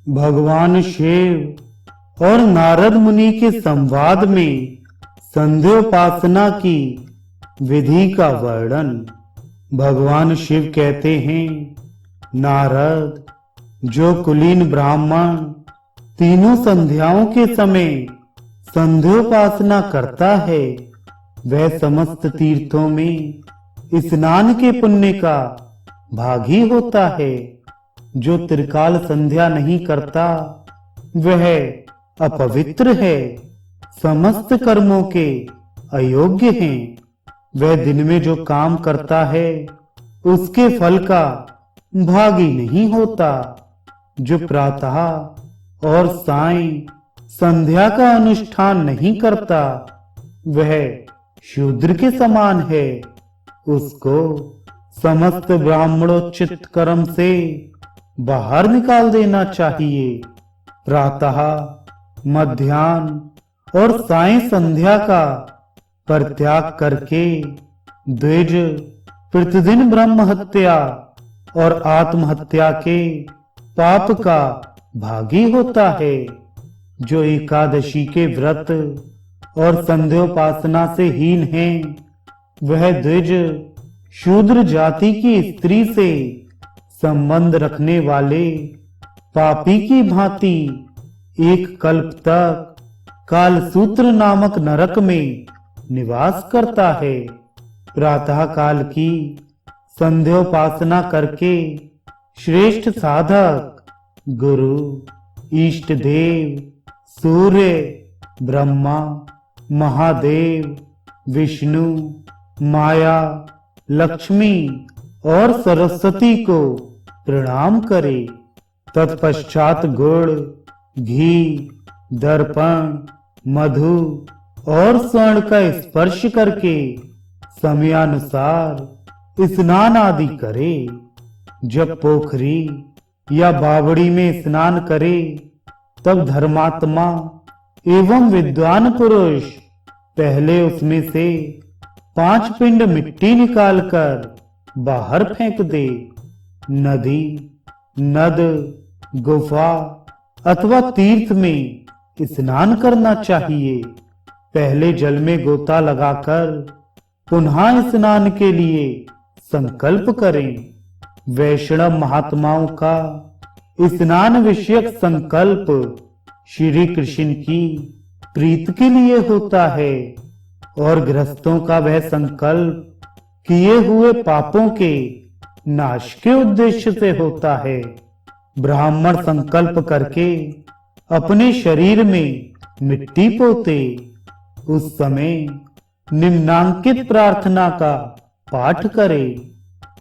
भगवान शिव और नारद मुनि के संवाद में संध्योपासना की विधि का वर्णन। भगवान शिव कहते हैं, नारद, जो कुलीन ब्राह्मण तीनों संध्याओं के समय संध्योपासना करता है, वह समस्त तीर्थों में स्नान के पुण्य का भागी होता है। जो त्रिकाल संध्या नहीं करता, वह अपवित्र है, समस्त कर्मों के अयोग्य हैं। वह दिन में जो काम करता है, उसके फल का भागी नहीं होता। जो प्रातः और सायं संध्या का अनुष्ठान नहीं करता, वह शूद्र के समान है। उसको समस्त ब्राह्मणोचित कर्म से बाहर निकाल देना चाहिए। प्रातः, मध्याह्न और सायं संध्या का परित्याग करके द्विज प्रतिदिन ब्रह्म हत्या और आत्महत्या के पाप का भागी होता है। जो एकादशी के व्रत और संध्योपासना से हीन है, वह द्विज शूद्र जाति की स्त्री से संबंध रखने वाले पापी की भांति एक कल्प तक कालसूत्र नामक नरक में निवास करता है। प्रातः काल की संध्योपासना करके श्रेष्ठ साधक गुरु, इष्ट देव, सूर्य, ब्रह्मा, महादेव, विष्णु, माया, लक्ष्मी और सरस्वती को प्रणाम करे। तत्पश्चात गुड़, घी, दर्पण, मधु और स्वर्ण का स्पर्श करके समयानुसार स्नान आदि करे। जब पोखरी या बावड़ी में स्नान करे, तब धर्मात्मा एवं विद्वान पुरुष पहले उसमें से 5 पिंड मिट्टी निकालकर बाहर फेंक दे। नदी, नद, गुफा अथवा तीर्थ में स्नान करना चाहिए। पहले जल में गोता लगाकर पुनः स्नान के लिए संकल्प करें। वैष्णव महात्माओं का स्नान विषयक संकल्प श्री कृष्ण की प्रीति के लिए होता है और गृहस्थों का वह संकल्प किए हुए पापों के नाश के उद्देश्य से होता है। ब्राह्मण संकल्प करके अपने शरीर में मिट्टी पोते। उस समय निम्नांकित प्रार्थना का पाठ करे।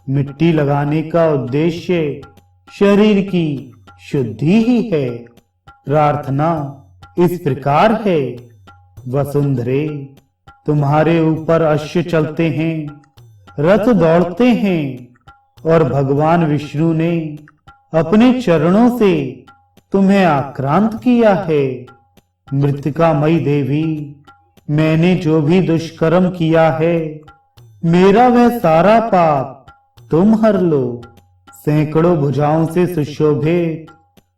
मिट्टी लगाने का उद्देश्य शरीर की शुद्धि ही है। प्रार्थना इस प्रकार है, वसुंधरे, तुम्हारे ऊपर अश्व चलते हैं, रथ दौड़ते हैं और भगवान विष्णु ने अपने चरणों से तुम्हें आक्रांत किया है। मृतिकामयी देवी, मैंने जो भी दुष्कर्म किया है, मेरा वह सारा पाप तुम हर लो। सैकड़ों भुजाओं से सुशोभित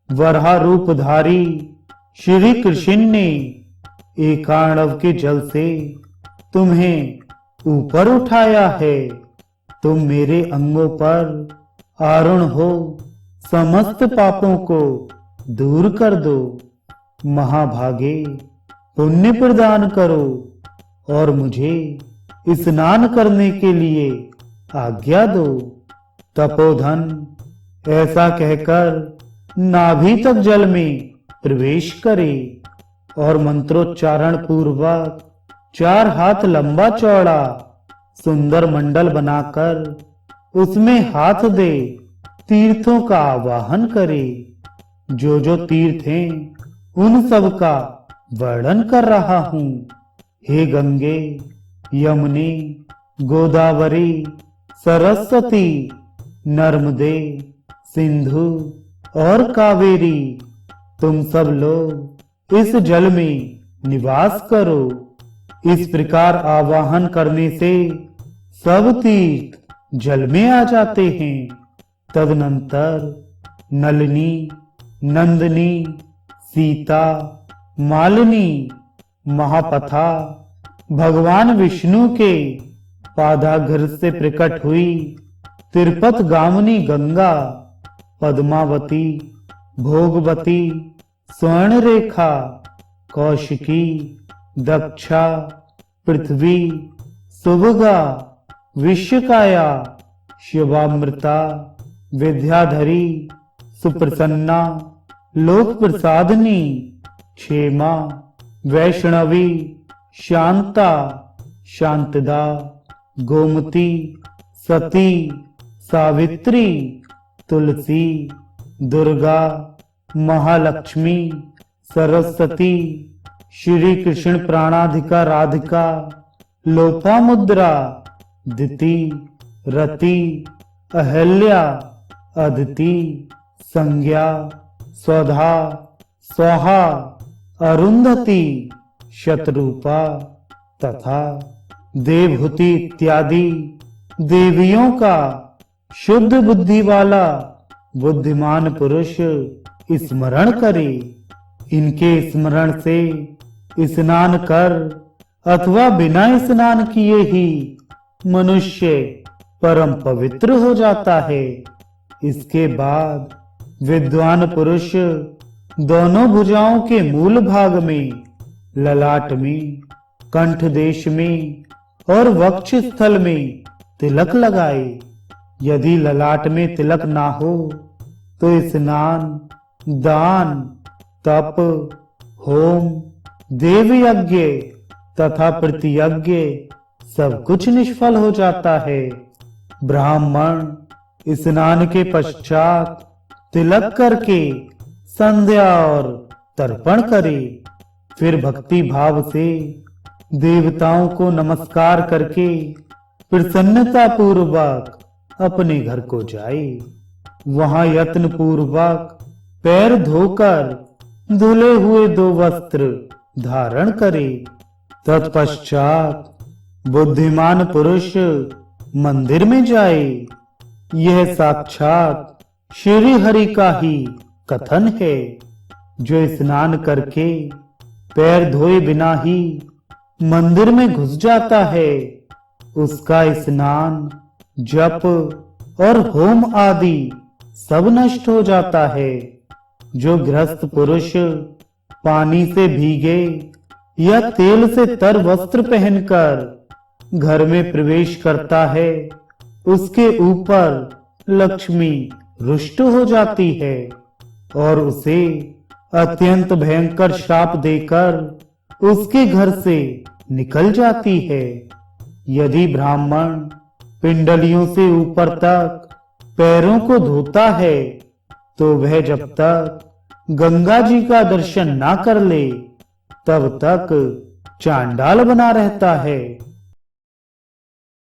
वराह रूपधारी श्री कृष्ण ने एकाणव के जल से तुम्हें ऊपर उठाया है। तुम मेरे अंगों पर आरूढ़ हो समस्त पापों को दूर कर दो। महाभागे, पुण्य प्रदान करो और मुझे स्नान करने के लिए आज्ञा दो। तपोधन ऐसा कहकर नाभि तक जल में प्रवेश करे और मंत्रोच्चारण पूर्वक 4 हाथ लंबा चौड़ा सुंदर मंडल बनाकर उसमें हाथ दे तीर्थों का आवाहन करे। जो जो तीर्थ हैं, उन सब का वर्णन कर रहा हूँ। हे गंगे, यमुने, गोदावरी, सरस्वती, नर्मदे, सिंधु और कावेरी, तुम सब लोग इस जल में निवास करो। इस प्रकार आवाहन करने से सब तीर्थ जल में आ जाते हैं। तदनंतर नलिनी नंदिनी, सीता, मालिनी, महापथा भगवान विष्णु के पादाघर से प्रकट हुई तिरुपत गामिनी गंगा, पद्मावती, भोगवती, स्वर्ण रेखा, कौशिकी, दक्षा, पृथ्वी, सुभगा, विश्वकाया, शिवामृता, विद्याधरी, सुप्रसन्ना, लोक प्रसादनी, क्षेमा, वैष्णवी, शांता, शांतदा, गोमती, सती, सावित्री, तुलसी, दुर्गा, महालक्ष्मी, सरस्वती, श्री कृष्ण प्राणाधिका राधिका, लोपामुद्रा, दिति, रति, अहल्या, अदिति, संज्ञा, स्वधा, स्वाहा, अरुंधति, शतरूपा तथा देवहूति इत्यादि देवियों का शुद्ध बुद्धि वाला बुद्धिमान पुरुष स्मरण करे। इनके स्मरण से स्नान कर अथवा बिना स्नान किए ही मनुष्य परम पवित्र हो जाता है। इसके बाद विद्वान पुरुष दोनों भुजाओं के मूल भाग में, ललाट में, कंठ देश में और वक्ष स्थल में तिलक लगाए। यदि ललाट में तिलक ना हो तो स्नान, दान, तप, होम, देव यज्ञ तथा प्रतियज्ञ सब कुछ निष्फल हो जाता है। ब्राह्मण स्नान के पश्चात तिलक करके संध्या और तर्पण करे, फिर भक्ति भाव से देवताओं को नमस्कार करके प्रसन्नता पूर्वक अपने घर को जाए। वहां यत्न पूर्वक पैर धोकर धुले हुए 2 वस्त्र धारण करे। तत्पश्चात बुद्धिमान पुरुष मंदिर में जाए। यह साक्षात श्री हरि का ही कथन है। जो स्नान करके पैर धोए बिना ही मंदिर में घुस जाता है, उसका स्नान, जप और होम आदि सब नष्ट हो जाता है। जो गृहस्थ पुरुष पानी से भीगे या तेल से तर वस्त्र पहनकर घर में प्रवेश करता है, उसके ऊपर लक्ष्मी रुष्ट हो जाती है और उसे अत्यंत भयंकर श्राप देकर उसके घर से निकल जाती है। यदि ब्राह्मण पिंडलियों से ऊपर तक पैरों को धोता है तो वह जब तक गंगा जी का दर्शन ना कर ले तब तक चांडाल बना रहता है।